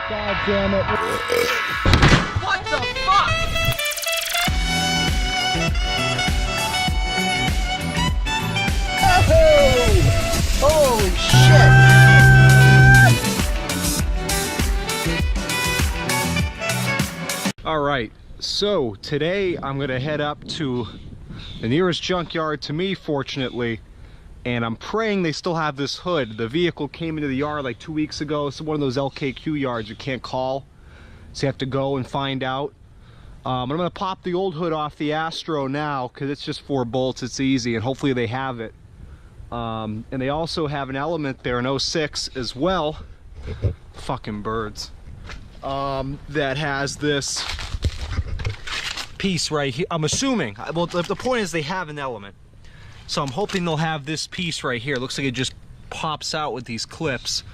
God damn it. What the fuck? Oh! Holy shit! All right, so today I'm gonna head up to the nearest junkyard to me, fortunately, and I'm praying they still have this hood. The vehicle came into the yard like 2 weeks ago. It's one of those LKQ yards you can't call, so you have to go and find out. I'm gonna pop the old hood off the Astro now because it's just 4 bolts, it's easy, and hopefully they have it. And they also have an Element there, an 06 as well, fucking birds, that has this piece right here. I'm assuming, well, the point is they have an Element, so I'm hoping they'll have this piece right here. Looks like it just pops out with these clips.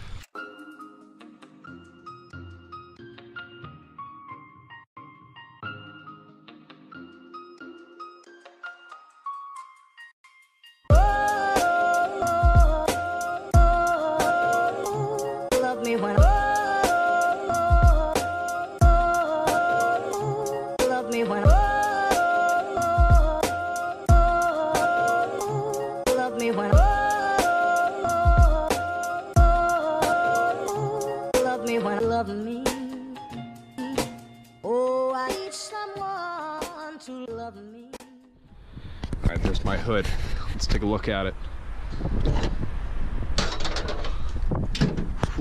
All right, there's my hood. Let's take a look at it.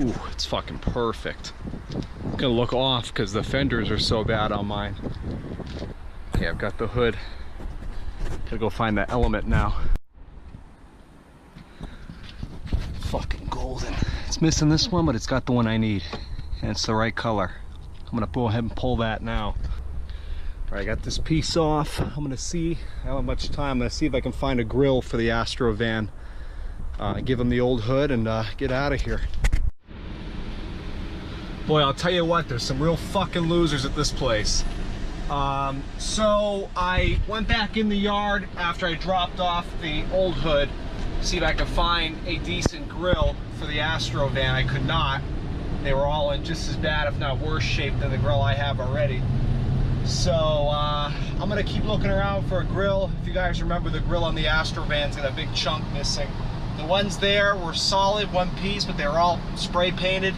Ooh, it's fucking perfect. I'm gonna look off because the fenders are so bad on mine. Okay, I've got the hood. Gotta go find that Element now. Fucking golden. It's missing this one, but it's got the one I need. And it's the right color. I'm gonna go ahead and pull that now. All right, I got this piece off. I'm gonna see, I don't have much time. I'm gonna see if I can find a grill for the Astro van. Give them the old hood and get out of here. Boy, I'll tell you what, there's some real fucking losers at this place. So I went back in the yard after I dropped off the old hood, see if I could find a decent grill for the Astro van. I could not. They were all in just as bad, if not worse shape than the grill I have already. So I'm gonna keep looking around for a grill. If you guys remember, the grill on the Astro van's got a big chunk missing. The ones there were solid, one piece, but they were all spray painted.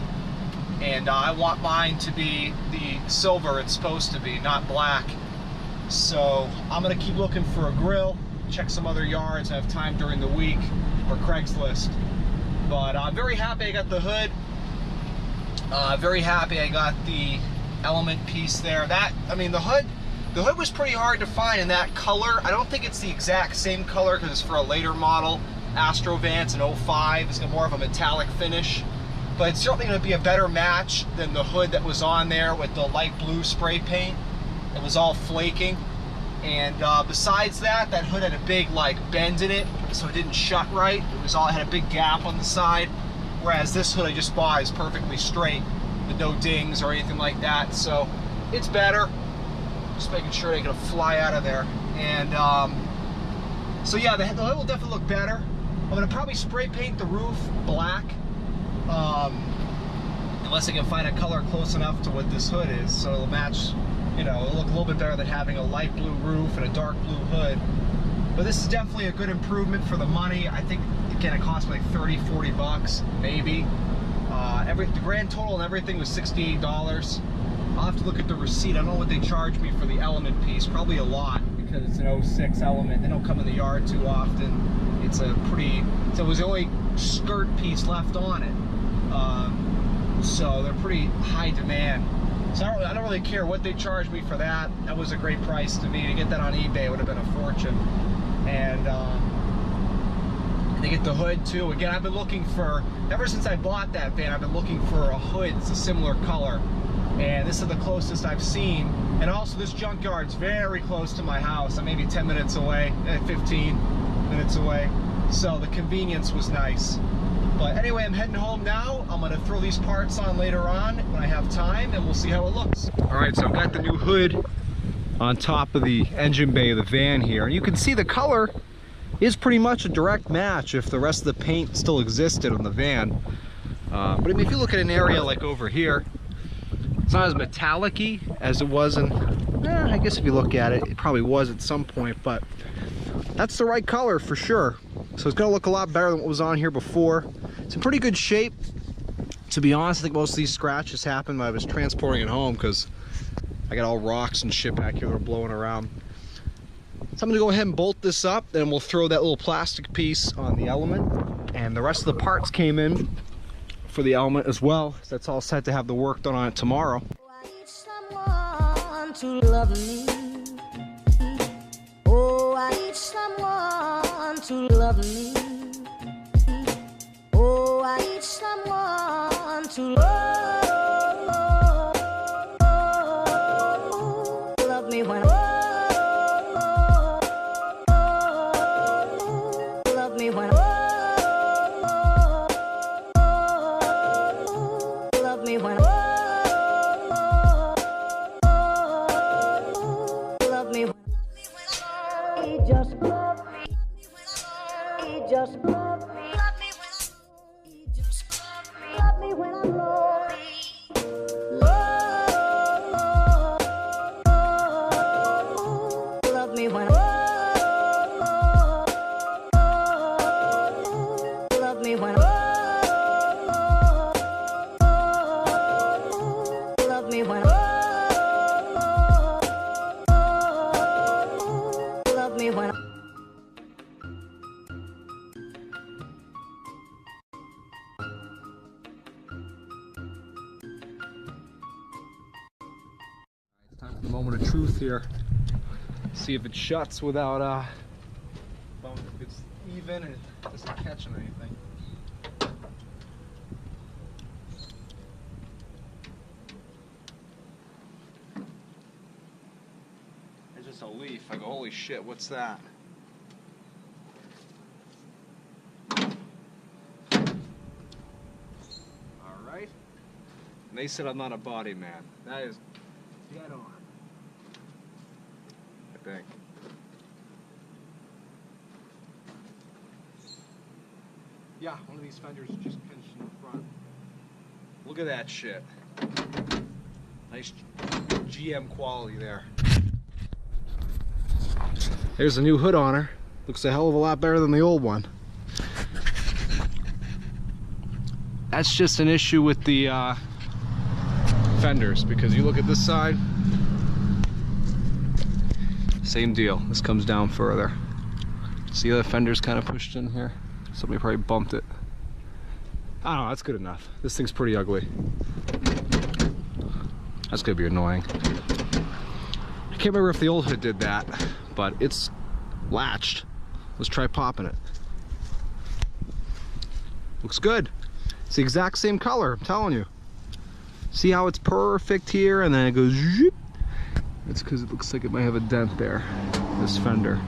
And I want mine to be the silver it's supposed to be, not black. So I'm gonna keep looking for a grill, check some other yards. I have time during the week, or Craigslist. But I'm very happy I got the hood. Very happy I got the Element piece there. That, I mean, the hood was pretty hard to find in that color. I don't think it's the exact same color because it's for a later model Astro van. It's an 05. It's got more of a metallic finish, but it's certainly going to be a better match than the hood that was on there with the light blue spray paint. It was all flaking, and besides that, that hood had a big like bend in it, so it didn't shut right. It had a big gap on the side, whereas this hood I just bought is perfectly straight with no dings or anything like that. So it's better. Just making sure they can fly out of there. And so yeah, the hood will definitely look better. I'm gonna probably spray paint the roof black, unless I can find a color close enough to what this hood is, so it'll match. You know, it'll look a little bit better than having a light blue roof and a dark blue hood. But this is definitely a good improvement for the money. I think, again, it cost me like 30, 40 bucks, maybe. The grand total and everything was $68. I'll have to look at the receipt. I don't know what they charged me for the Element piece. Probably a lot, because it's an 06 Element. They don't come in the yard too often. It's a pretty, so it was the only skirt piece left on it. So they're pretty high demand. So I don't really care what they charged me for that. That was a great price to me. To get that on eBay would have been a fortune. And they get the hood too. Again, I've been looking for, ever since I bought that van, I've been looking for a hood that's a similar color. And this is the closest I've seen. And also this junkyard's very close to my house. I'm maybe 10 minutes away, 15 minutes away. So the convenience was nice. But anyway, I'm heading home now. I'm gonna throw these parts on later on when I have time, and we'll see how it looks. All right, so I've got the new hood on top of the engine bay of the van here. And you can see the color is pretty much a direct match if the rest of the paint still existed on the van. But I mean, if you look at an area like over here, It's not as metallic-y as it was in, I guess if you look at it, it probably was at some point, but that's the right color for sure. So it's gonna look a lot better than what was on here before. It's in pretty good shape. To be honest, I think most of these scratches happened when I was transporting it home because I got all rocks and shit back here that are blowing around. So I'm gonna go ahead and bolt this up, then we'll throw that little plastic piece on the element. And the rest of the parts came in for the element as well. So that's all set to have the work done on it tomorrow. I need someone to love me. Oh, I need someone to love me. Oh, I need someone to love me when love me when love me when love me when he just love me. He just love me. Love me when he just love me. Love me when I'm lonely. Love me when love me when love me when love me when It's time for the moment of truth here. See if it shuts without if it's even and it doesn't catch on anything. It's just a leaf. I go, holy shit, what's that? Alright. And they said I'm not a body man. That is dead on. I think. Yeah, one of these fenders is just pinched in the front. Look at that shit. Nice GM quality there. There's a new hood on her. Looks a hell of a lot better than the old one. That's just an issue with the fenders, because you look at this side, same deal. This comes down further. See how the fender's kind of pushed in here? Somebody probably bumped it. I don't know, that's good enough. This thing's pretty ugly. That's gonna be annoying. I can't remember if the old hood did that, but it's latched. Let's try popping it. Looks good. It's the exact same color, I'm telling you. See how it's perfect here and then it goes zoop. It's because it looks like it might have a dent there, this fender.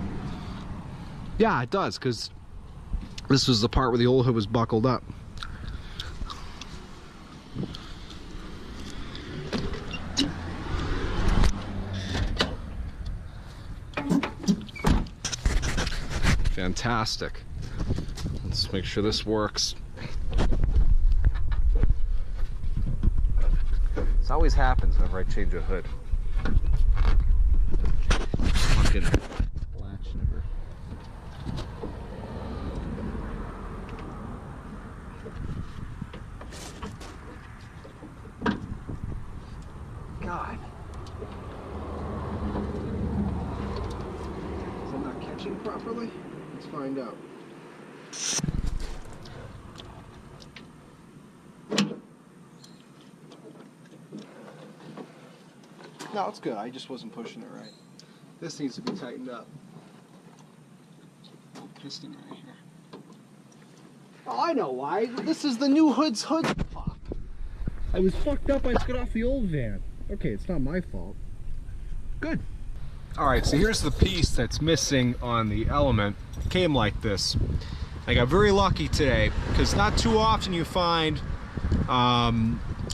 Yeah, it does, because this was the part where the old hood was buckled up. Fantastic. Let's make sure this works. This always happens whenever I change a hood. Fucking latch never. God. Is that not catching properly? Let's find out. No, it's good. I just wasn't pushing it right. This needs to be tightened up. Little piston right here. Oh, I know why. This is the new hood's hood pop. I was fucked up. I took it off the old van. Okay, it's not my fault. Good. Alright, so here's the piece that's missing on the element. It came like this. I got very lucky today because not too often you find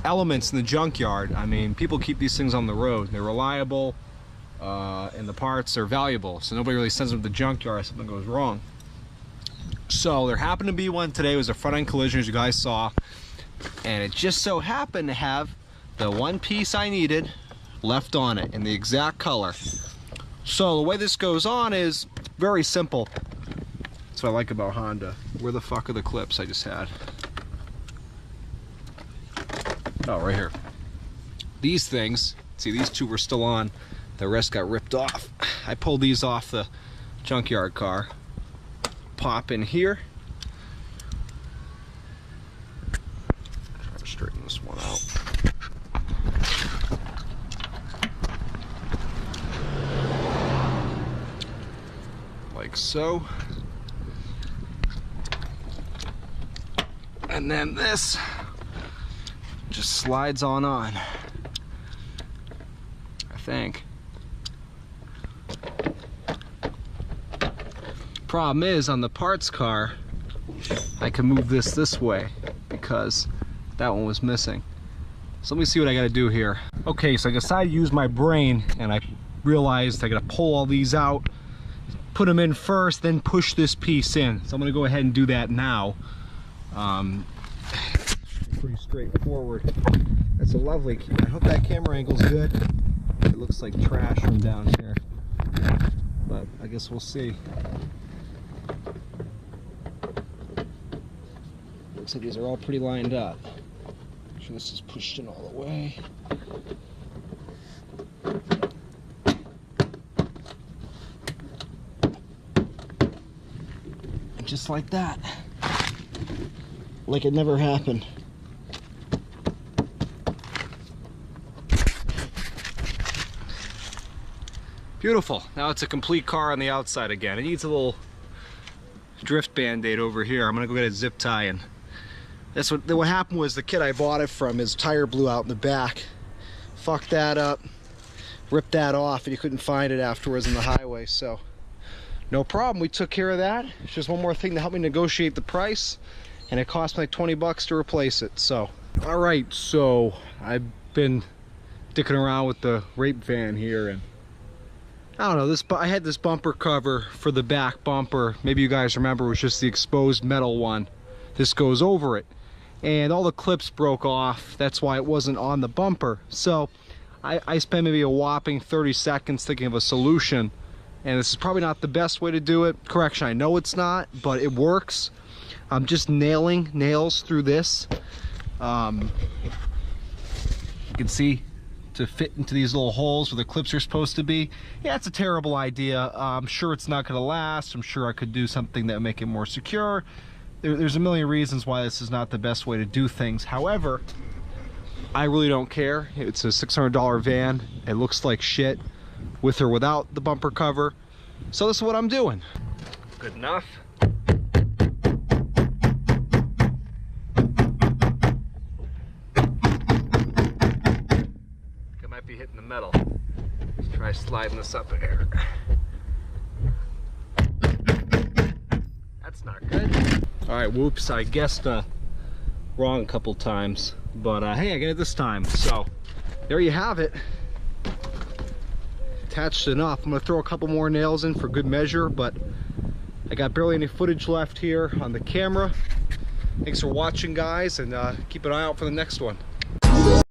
elements in the junkyard. I mean, people keep these things on the road. They're reliable and the parts are valuable, so nobody really sends them to the junkyard if something goes wrong. So there happened to be one today. It was a front end collision, as you guys saw, and it just so happened to have the one piece I needed left on it in the exact color. So the way this goes on is very simple. That's what I like about Honda. Where the fuck are the clips I just had? Oh, right here. These things, see, these two were still on. The rest got ripped off. I pulled these off the junkyard car. Pop in here. Try to straighten this one out. Like so. And then this just slides on, I think. Problem is, on the parts car, I can move this way because that one was missing. So let me see what I gotta do here. Okay, so I decided to use my brain, and I realized I gotta pull all these out, put them in first, then push this piece in. So I'm gonna go ahead and do that now. Pretty straightforward. That's a lovely, I hope that camera angle's good. It looks like trash from down here, but I guess we'll see. Looks like these are all pretty lined up. Make sure this is pushed in all the way. And just like that. Like it never happened. Beautiful. Now it's a complete car on the outside again. It needs a little drift band-aid over here. I'm gonna go get a zip tie, and that's what happened was the kid I bought it from, his tire blew out in the back. Fucked that up, ripped that off, and you couldn't find it afterwards on the highway, so no problem. We took care of that. It's just one more thing to help me negotiate the price, and it cost me like 20 bucks to replace it. So, all right, so I've been dicking around with the rape van here, and I don't know, I had this bumper cover for the back bumper. Maybe you guys remember, it was just the exposed metal one. This goes over it. And all the clips broke off. That's why it wasn't on the bumper. So I spent maybe a whopping 30 seconds thinking of a solution. And this is probably not the best way to do it. Correction, I know it's not, but it works. I'm just nailing nails through this. You can see, to fit into these little holes where the clips are supposed to be. Yeah, it's a terrible idea. I'm sure it's not going to last. I'm sure I could do something that would make it more secure. There's a million reasons why this is not the best way to do things. However, I really don't care. It's a $600 van. It looks like shit with or without the bumper cover. So this is what I'm doing. Good enough. Be hitting the metal. Let's try sliding this up in here. That's not good. All right, whoops, I guessed wrong a couple times, but hey, I got it this time. So there you have it. Attached enough. I'm gonna throw a couple more nails in for good measure, but I got barely any footage left here on the camera. Thanks for watching, guys, and keep an eye out for the next one.